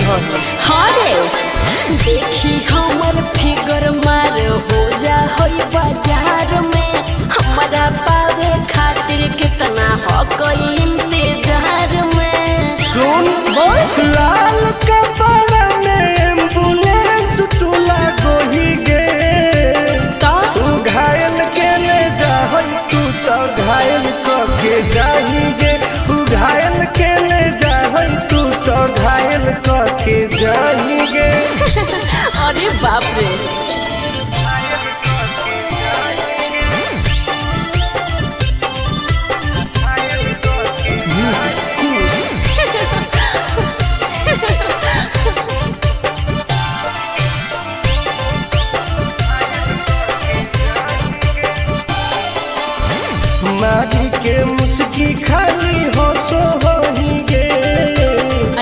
हाँ रे देखी हमर फिगर मार हो जा होई बाजार में हमारा पावे खातिर कितना हो कोई इंतजार में। सुन बोल लाल कपड़ा में एम्बुलेंस तुला गोही गे तू घायल के ले जा तू तो घायल के जाही गे तू घायल के ले जा तू तो घायल के जाही गे। अरे बाप रे मारी के मुस्की खाली हो सो होही गे।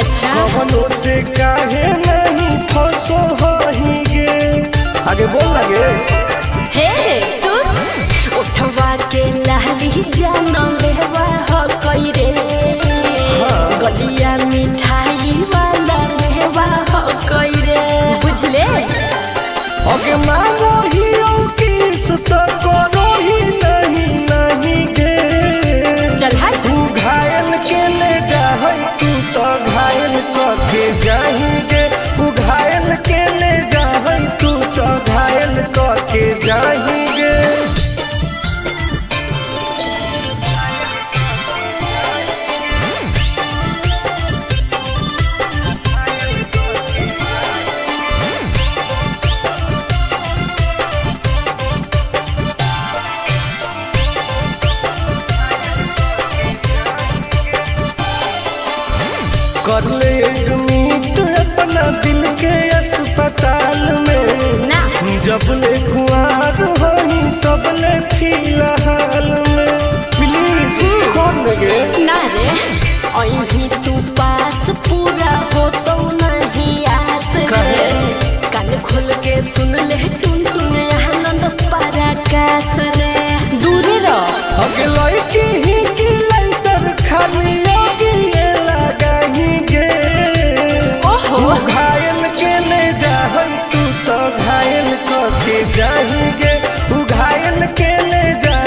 अच्छा कवनो से काहे नहीं फसो होही गे। आगे बोल लगे हे सुन उठवा के लाली जानो लेवा हो कोई रे गलिया मिठाई वाला लेवा हो कोई रे बुझले। ओके मांगो ही किस तो करो ही नहीं गे। चल हाय तू घायल के ले जा तू तो घायल के जाही गे तू घायल के ले जा तू तो घायल के जाही गे। कर ले एडमिट अपना दिल के अस्पताल में ना जब ले खुआर होही तब ले फिलहाल में प्लीज कौन लगे ना रे अभी तू पास पूरा हो तो नहीं आस रे कान खोल के सुन ले टुन टुन आनंद पराकाश रे दूरी रह अगे लड़की ही की लाइटर खाली योगी लगाही गे। ओहो तू घायल के ले जा तू तो घायल के जाही गे तू घायल के ले जा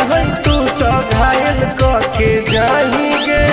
तू तो घायल के जाही गे।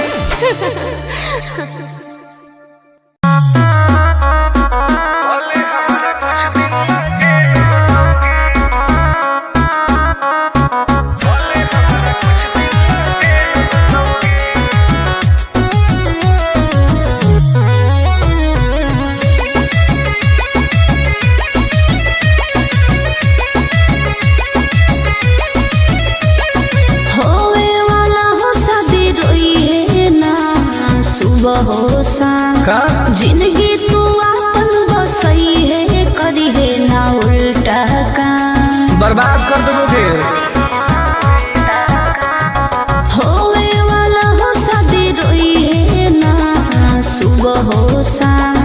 जिंदगी तू अपन बसई है करी है ना उल्टा काम बर्बाद कर दोगे होवे वाला हो शादी रोई है ना सुबह हो शाम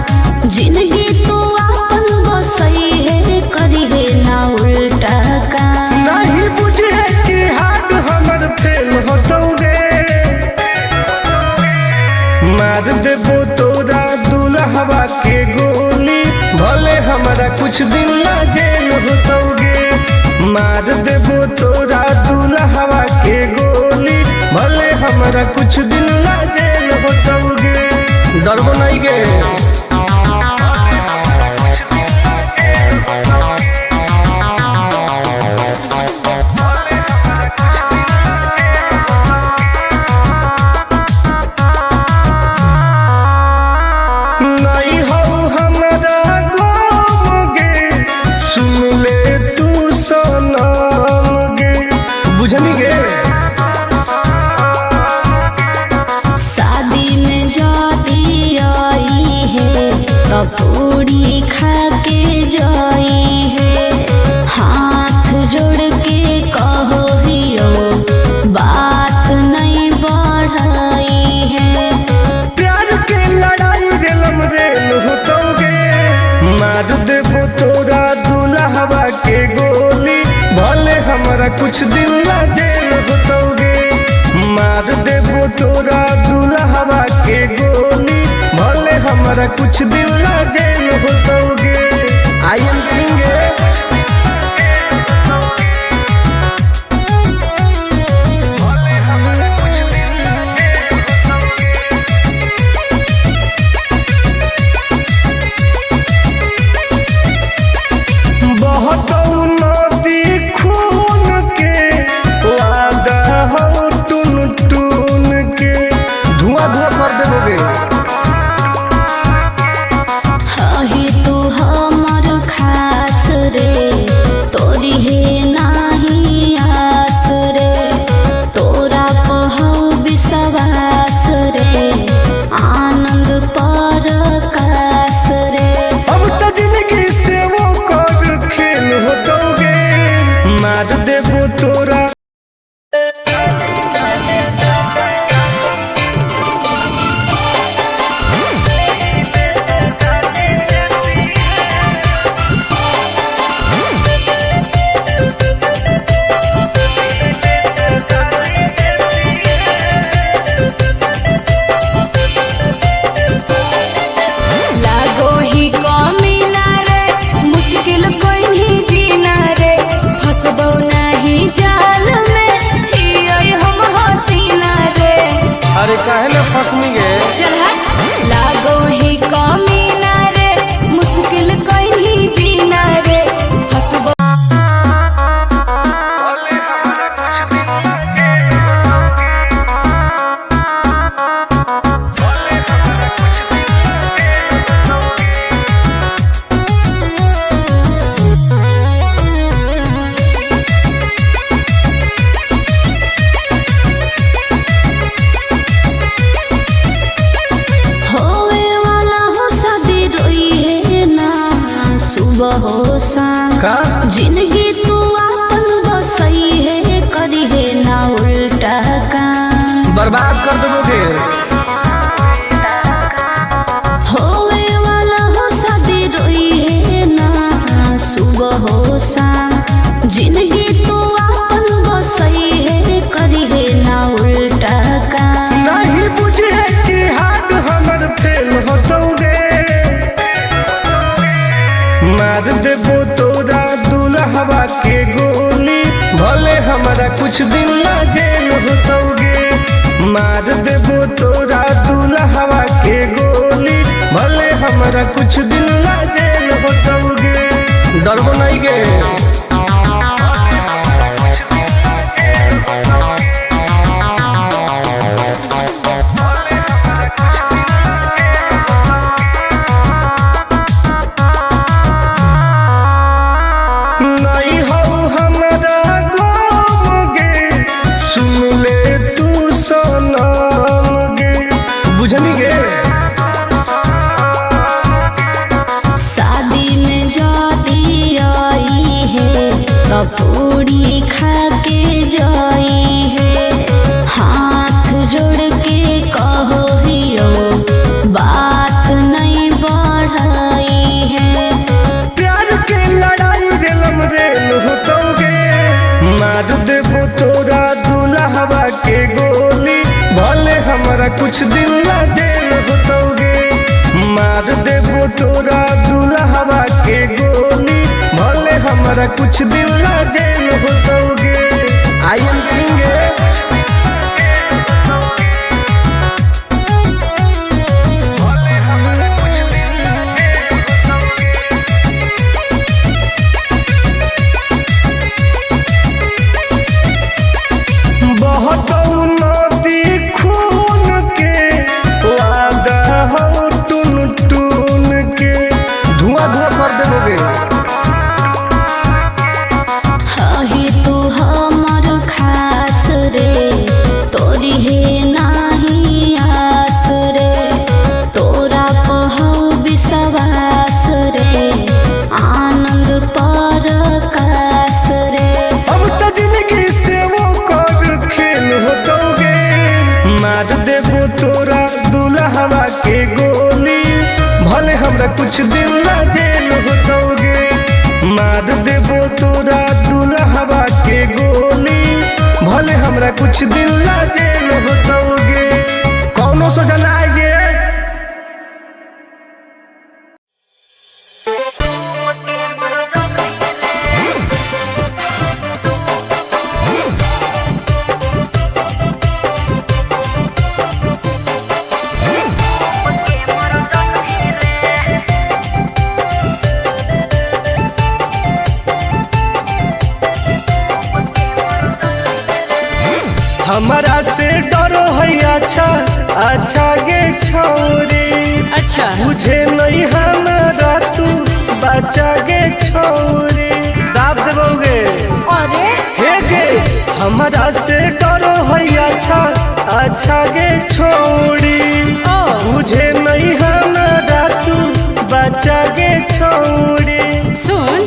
जिंदगी तू अपन बसई है करी है ना उल्टा काम नहीं बुझे कि हाथ हमर फेल होतोगे मार देबो तोरा दुल्हवा के गोली भले हमारा कुछ दिन ना जेल होतोगे मार देबो तोरा दुल्हवा के गोली भले हमारा कुछ दिन ना जेल होतोगे डरबो नहीं गे। शादी में जाती आई है तो पूरी खा के जाई है हाथ जोड़ के कहो हियो बात नहीं बढ़ाई है प्यार के लड़ाई रेलम रेल होतोगे मार देबो तोरा दुल्हवा के गोली भले हमारा कुछ दिन ना जेल होतोगे मार देबो तोरा दुल्हवा के गोली भले हमारा हमारा कुछ दिन ला जेल होतोगे। आई एम करेंगे बहुत नदी खून के वादा हो टून टून के धुआं धुआं कर देबोगे। हही तू हमर खास रे तोरी हे नाही आस रे तोरा कहौ विश्वास रे आनंद परकाश रे। अब तो जिंदगी से वो कर खेल होतोगे मार देबो तोरा। लागो ही कमीना रे मुश्किल कोई नहीं जीना रे फसबो नहीं जाल में हियै हम हसीना रे। अरे काहे न फसनी गे चल लागो ही कमीना रे मुश्किल कोई नहीं जीना रे फसबो। होवे वाला हो शादी रोई है ना सुबह हो शाम का जिंदगी तू अपन बसई है करी है ना उल्टा काम बर्बाद कर देबोगे। होवे वाला हो शादी रोई है ना सुबह हो शाम जिंदगी तू अपन बसई है करी है ना उल्टा काम। नहीं बुझे कि हाथ हमर फेल होतोगे मार देबो तोरा दुल्हवा के गोली भले हमारा कुछ दिन ला जेल होतोगे। मार देबो तोरा दुल्हवा के गोली भले हमारा कुछ दिन ला जेल होतोगे। डरबो नहीं गे नहीं हो हमारा गम गे सुन ले तू सनम गे बुझनी गे। शादी में जाती आई है तो पूरी खा के जाई है हाथ जोड़ के कहो हियो बात नहीं बढ़ाई है। प्यार के लड़ाई रेलम रेल होतोगे मार देबो तोरा दुल्हवा के गोली भले हमारा कुछ दिन ला जेल होतोगे। मार देबो तोरा दुल्हवा के गोली भले हमारा कुछ दिन ला जेल होतोगे। आई एम करेंगे बहुत नदी खून के वादा हो टून टून के धुआं धुआं कर देबोगे। हही तू हमर खास रे तोरी हे नाही आस रे तोरा कहौ विश्वास रे आनंद परकाश रे। अब तो जिंदगी से वो कर खेल होतोगे मार देबो तोरा दुल्हवा के गोली भले हमरा कुछ दिन ला जेल होतोगे। मार देबो तोरा दुल्हवा के गोली भले हमरा कुछ दिन ला जेल होतोगे। कौनो सजा ना आइए। हमारा से डरो है अच्छा अच्छा गे छोरी। अच्छा मुझे नहीं हमारा तू बचा गे छोरी। दाब देवोगे अरे हे गे हमारा से डरो है अच्छा अच्छा गे छोरी। मुझे नहीं हमारा तू बचा गे छोरी। सुन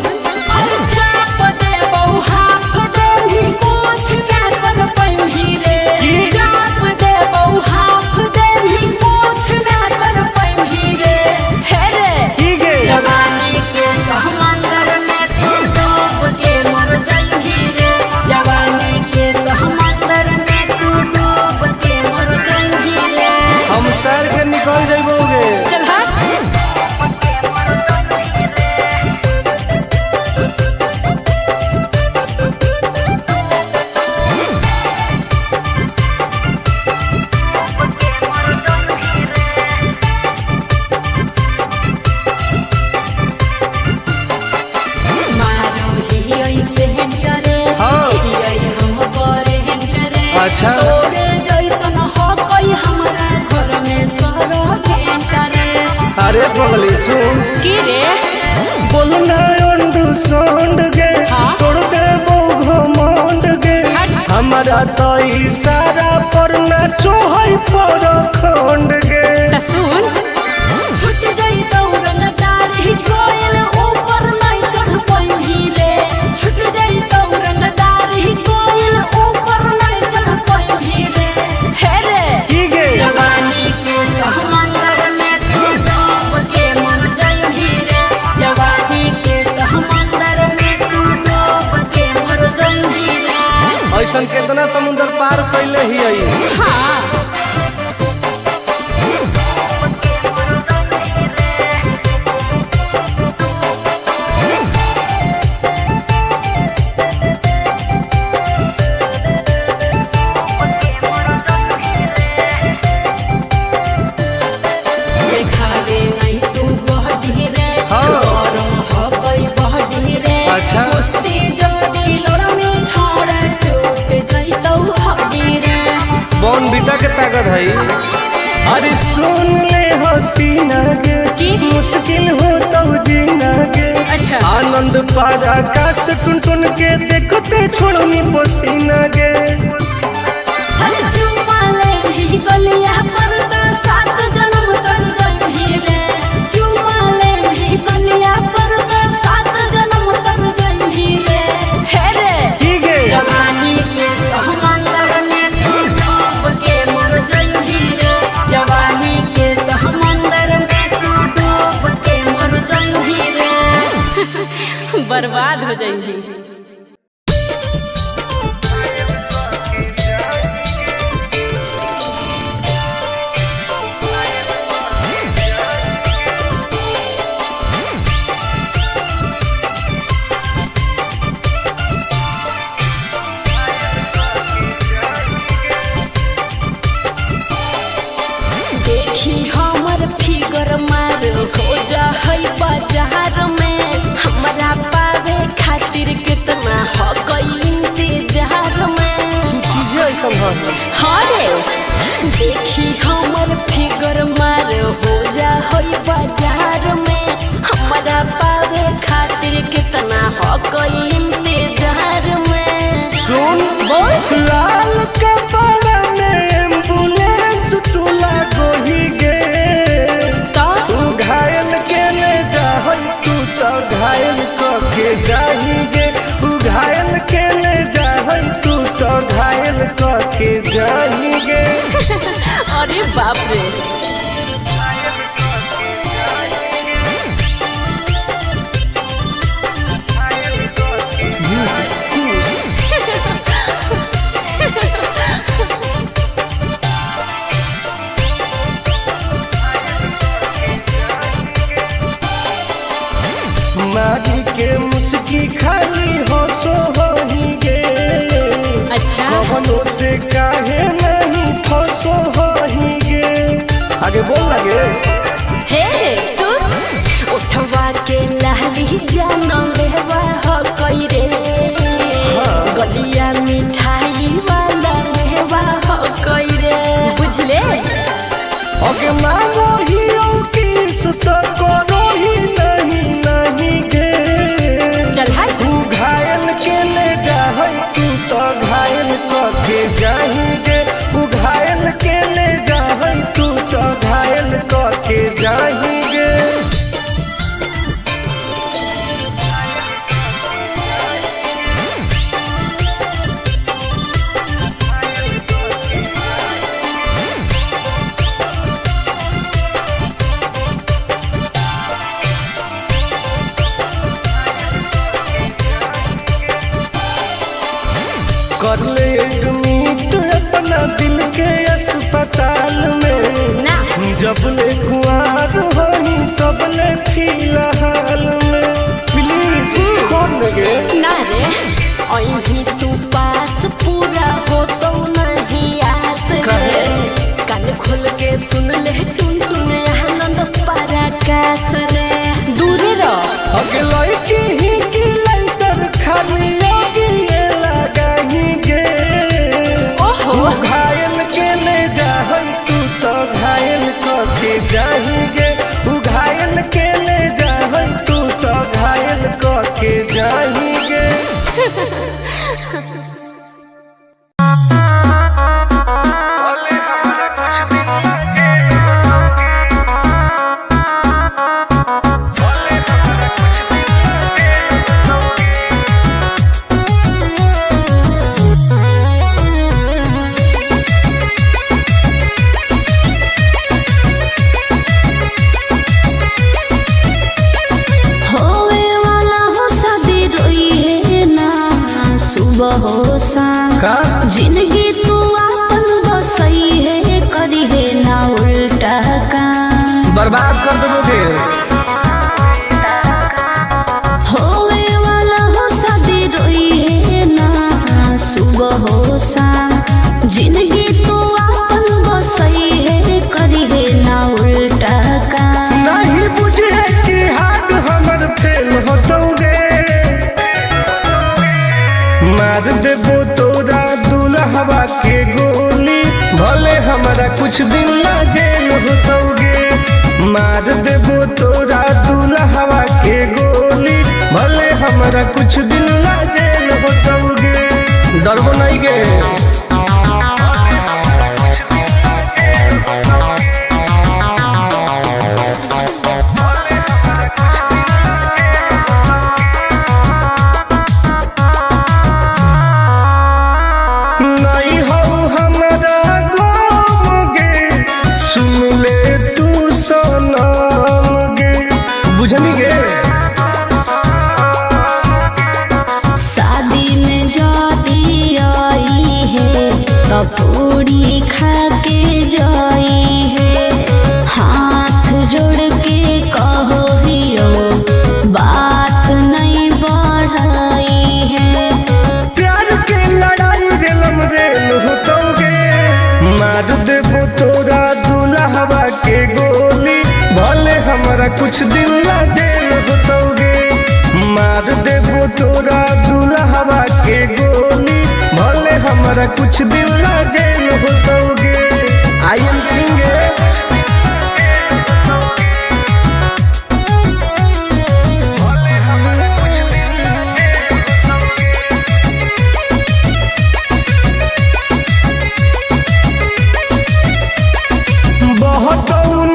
निकल जाइबोगे। चल अच्छा अरे पगली सुन की रे बोलना अंडू सोंड गे तोड़ दे घमंड गे। हमारा तो इशारा पर ना चोहई पर खंड गे। सुन छूट गई दौड़न दारी कोयल ऊपर नहीं चढ़ पाई रे। छूट गई दौड़न दारी कोयल ऊपर नहीं चढ़ पाई रे। हे रे की गे जवानी के समंदर में तू डूब के मर जाई रे। जवानी के समंदर में तू डूब के मर जाई रे। ऐसा कितना समुद्र पार कैले ही आई। हाँ अच्छा बॉन बीटा के ताकत है। अरे सुन ले हसीना गे मुश्किल हो तो जीना गे। अच्छा आनंद पारा आकाश टुन टुन के देखते छोड़नी पसीना गे। गलिया पर सात जन्म कर जाई रे। चुमाले भी गलिया पर सात जन्म कर जाई रे। हे रे की गे जवानी के समंदर में तू डूब के मर जाई रे। जवानी के समंदर में तू डूब के मर जाई रे। बर्बाद हो जाई। देखी हमर फिगर मार हो जा है बाजार में। हमरा पावे खातिर कितना हो गई इंतजार में। चीजें ऐसा है। हाँ रे देखी हमर फिगर मार हो जा है बाजार में। हमरा पावे खातिर कितना हो गई इंतजार में। सुन बोल लाल कपड़ा में एम्बुलेंस तू लागोही गे। तू घायल के ले जा तू तो घायल के जाही गे। तू घायल के ले जा तू तो घायल के जाही गे। अरे बाप रे मारी के मुस्की खाली हो सो होही गे। अच्छा कवनों से काहे नहीं फसो होही गे। आगे बोल लगे हे सुन उठवा के लहली जान लेवा हो कई रे। गलिया मिठाई वाला लेवा मानो ही किस तो करो ही नहीं गे। चल हाय तू घायल के ले जाए तू तो घायल के जाएंगे। तू घायल के ले जाए तू तो घायल के जाएंगे। कर ले एडमिट अपना दिल के अस्पताल में ना जब ले कुआर होई तब ले फिलहाल में प्लीज कौन लगे ना रे अहीं तू पास पूरा हो तो नहीं आस रे। कान खोल के सुन ले टुन टुन आनंद पराकाश रे। दूर रह अगला की ही की लाइटर खाली योगी ये लगाएंगे। ओहो तू घायल के ले जाए तू तो घायल के जाएंगे। तू घायल के ले जाए तू तो घायल के जाएंगे। होवे वाला हो शादी रोई है ना सुबह हो शाम। का जिंदगी तू अपन बसई है करी है ना उल्टा काम। बर्बाद कर दोगे। होवे वाला हो शादी रोई है ना सुबह हो शाम। जिंदगी तू अपन बसई है करी है ना उल्टा काम। नहीं बुझे कि हाथ हमर फेल होतोगे। मार देबो तोरा दुल्हवा के गोली भले हमारा कुछ दिन ला जेल होतोगे। मार देबो तोरा दुल्हवा के गोली भले हमारा कुछ दिन ला जेल होतोगे। डरबो नहीं गे। नहीं हो हमारा गाँव गे सुन ले तू सनम गे। बुझनी गे शादी में जाती आई है तो पूरी खा के जाई है। हाथ जोड़ के कहो हियो बात नहीं बढ़ाई है। प्यार के लड़ाई रेलम रेल होतोगे। मार देबो तोरा दुल्हवा के गोली भले हमारा कुछ दिन ला जेल होतोगे। मार देबो तोरा दुल्हवा के गोली भले हमारा कुछ दिन ला जेल होतोगे। आई एम किंग बहुत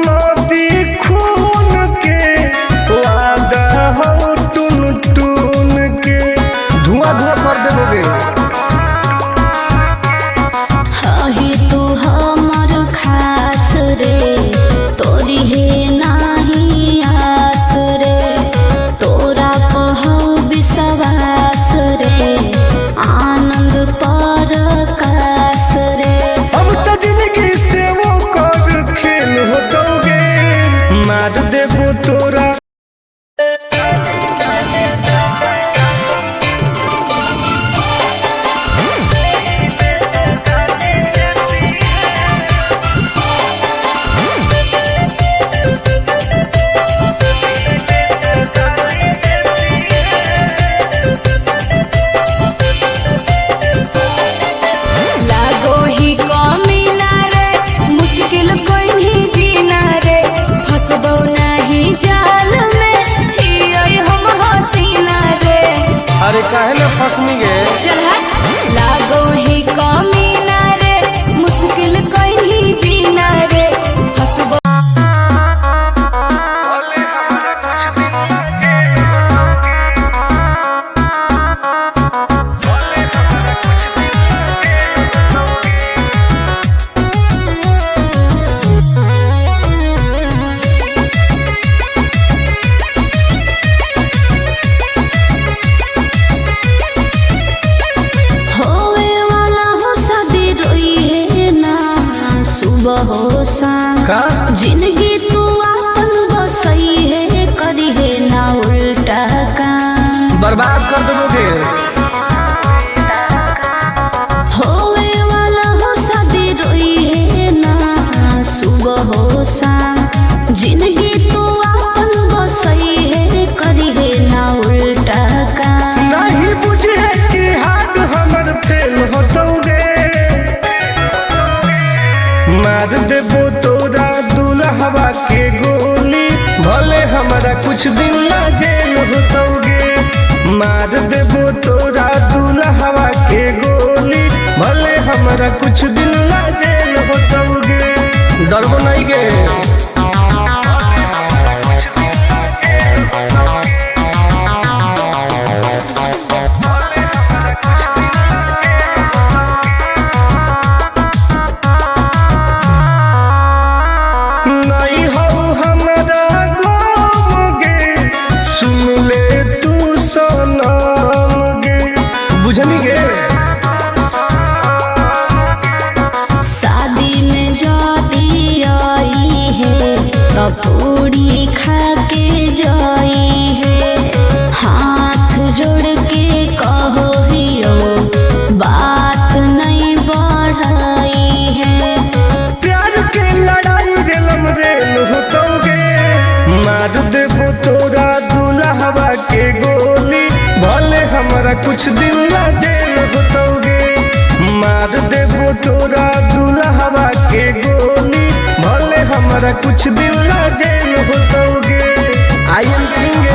नदी खून के वादा हो टून टून के धुआं धुआं कर देबोगे। हही तू हमर खास रे तोरी है नाही आस रे। तोरा पहु विश्वास रे आनंद परकाश रे। अब तो जिंदगी से वो कर खेल होतोगे। मार देबो तोरा लागो ही कमी ना रे मुश्किल कोई नहीं जीना रश्मि गे। चल लागो ही कमीना रे मुश्किल कहीं जीना रे हसबो का जिंदगी तू अपन बसई है करी है ना उल्टा काम बर्बाद कर दोगे। होवे वाला हो शादी रोई है ना सुबह हो शाम जिंदगी तू अपन बसई है करी है ना उल्टा काम नहीं बुझे कि हाथ हमर फेल होतोगे मार देबो तोरा दुल्हवा के गोली भले हमारा कुछ दिन ला जेल होतोगे मार देबो तोरा दुल्हवा के गोली भले हमारा कुछ दिन ला जेल होतोगे डरबो नहीं गे। पूरी खा के जाई है हाथ जोड़ के कहो हियो बात नहीं बढ़ाई है प्यार के लड़ाई रेलम रेल होतोगे मार देबो तोरा दुल्हवा के गोली भले हमारा कुछ दिन ला जेल होतोगे मार देबो तोरा दुल्हवा के गोली भले हमारा कुछ दिन ला जेल होतोगे। आई एम किंग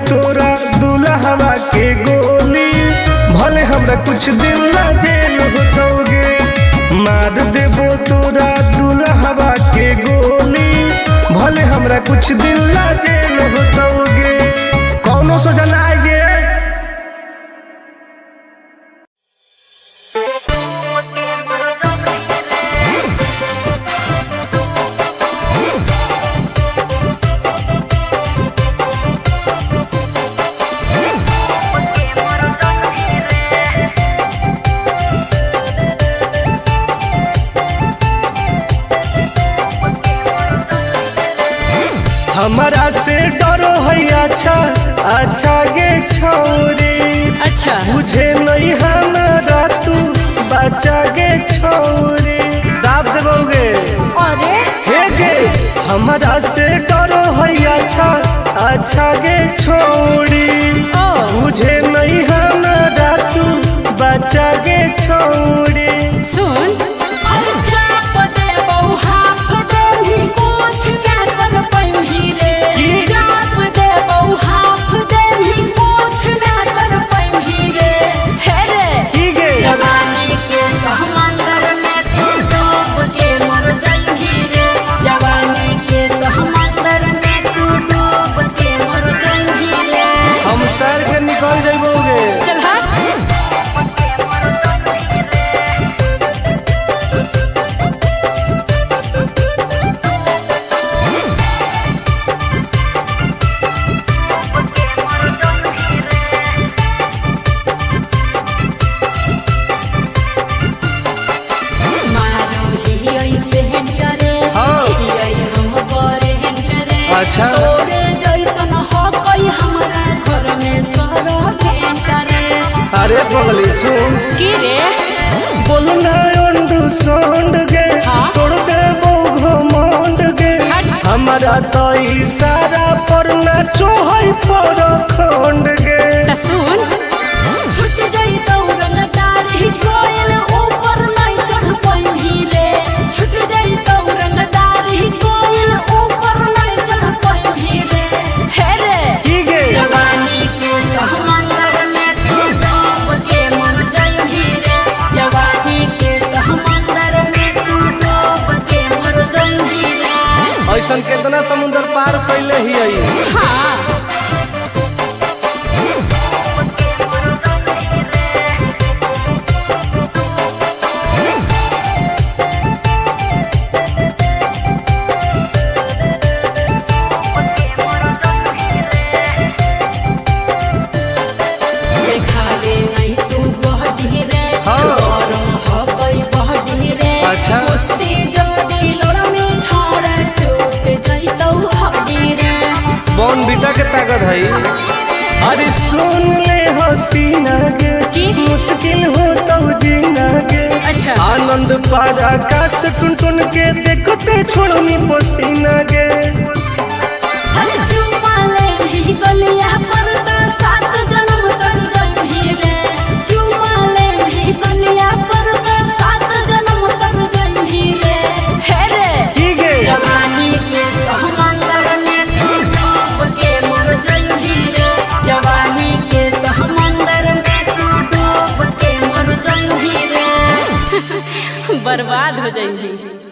तोरा दुल्हवा के गोली भले हमरा कुछ दिन ला जेल होतोगे मार देबो तोरा दुल्हवा के गोली भले हमरा कुछ दिन ला जेल होतोगे कौनो सोचा ना आएगे। हमारा से डरो है अच्छा अच्छा गे छोरी अच्छा मुझे नहीं हमारा तू बचा गे छोरी दाब देबोगे अरे हे गे हमारा से डरो है अच्छा अच्छा गे छोरी मुझे नहीं हमारा तू बचा गे छोरी सुन निकल जाइबोगे चल हाँ अच्छा। तोरे जैसन हो कोई हमारा घर में सरो भेंटा रे। अरे पगली सुन की रे बोलना अंडू सोंड गे हाँ? तोड़ दे घमंड गे हमारा तो इशारा पर ना चोहई पर खंड गे त सुन छुट जाई दौरन दाढ़ी कोयल ऊपर नहीं चढ़ पाई रे। छुट जाई दौरन दाढ़ी कोयल ऊपर नहीं चढ़ पाई रे। हे रे की गे जवानी के समंदर में तू डूब के मर जाई रे। जवानी के समंदर में तू डूब के मर जाई रे। ऐसन कितना समुद्र पार कैले ही आई हाँ देखावे नहीं तू बहडी रे। हाँ। गरम हो गई बहडी रे। अच्छा। कुश्ती जोड़ी लड़ में छोड़ टूट जइतौ हड्डी रे। बॉन बीटा के ताकत है अरे सुन ले हसीना गे की? मुश्किल हो तो जीना गे अच्छा। आनंद पार आकाश टुन टुन के देखते छोड़नी पसीना गे हर चुमा ले ही गलिया पर तो 7 जन्म कर जइही रे। चुमा ले ही गलिया पर तो 7 जन्म कर जइही रे। हे रे की गे जवानी के समंदर में तू डूब के मर जाई रे। जवानी के समंदर में तू डूब के मर जाई रे। बर्बाद हो जाई